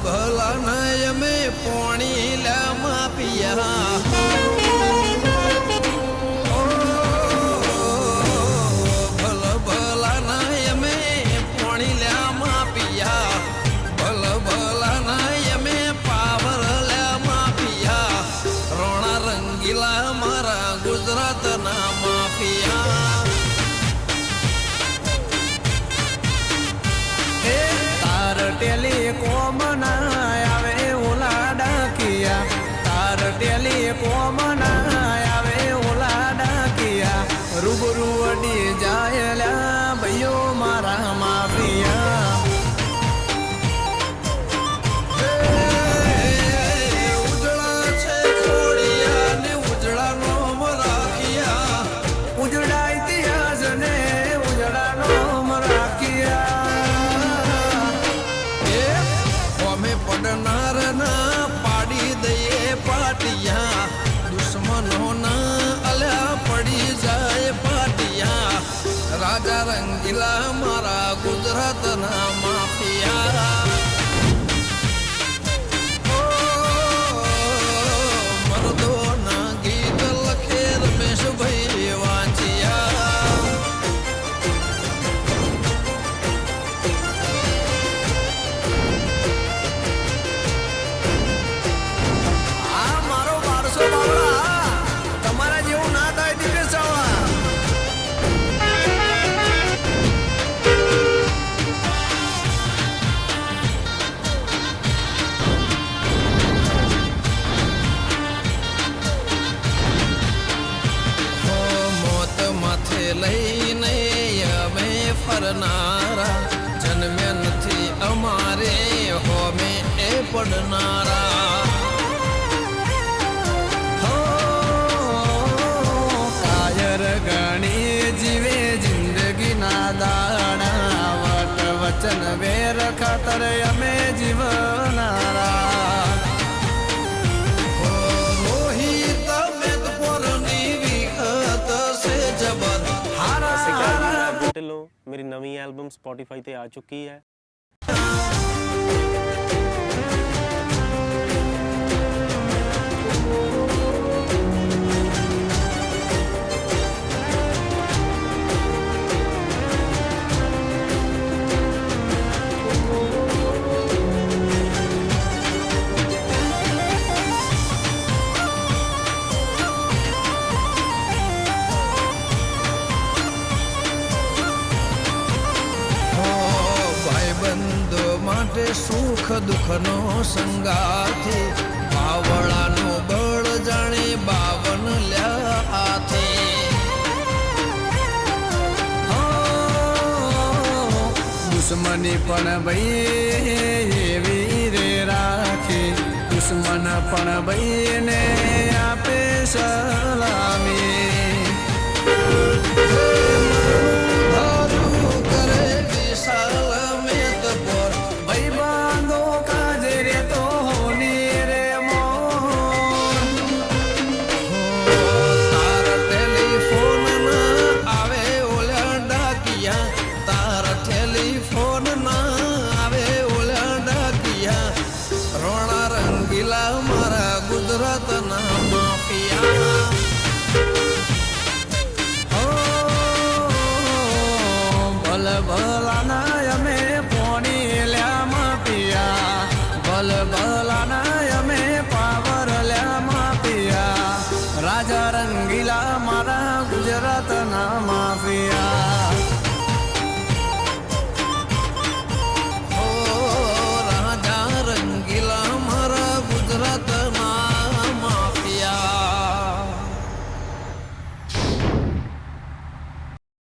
ભલા નય મેં પોણી લા માપિયા ટેલિકોમ ના આવે ઓલા ડાકિયા તાર ટેલિકોમ ના આવે ઓલા ડાકિયા રૂબરૂ અડી જાયલા ભાઈઓ મારા માફિયા ઉજળા છે ખોડિયા ને ઉજળા નો મરાખિયા ઉજળા ઇતિહાસ ને ઉજળા નો મરાખિયા પડનાર ના પાડી દઈએ પાટિયા દુશ્મનો ના અલ્યા પડી જાય પાટિયા રાજા રંગીલા મારા ગુજરાત ના માફિયા મરદો ના ગીત લખે રમેશભાઈ વાંચિયા તમારા જેવું ના થાય દિનેશ ચાવડા મોત માથે લઈને અમે ફરનારા જન્મ્યા નથી અમારે હોમે એ પડનારા ગણી જીવે જિંદગી ના દાડા વટ વચન વેર ખાતર અમે જીવનારા રોહિત મેદપુરની વિખત સે જબર लो मेरी नवी एल्बम स्पॉटिफाई ते आ चुकी है। માટે સુખ દુઃખ નો સંગાથી બાવળાનો બળ જાણે 52 લ્યા હાથે દુશ્મની પણ ભાઈ એવી રે રાખે દુશ્મન પણ ભાઈ ને આપે સલામી મારા ગુજરાત ના માફિયા ભલ ભલા ના અમે પોણી લ્યા માફિયા ભલ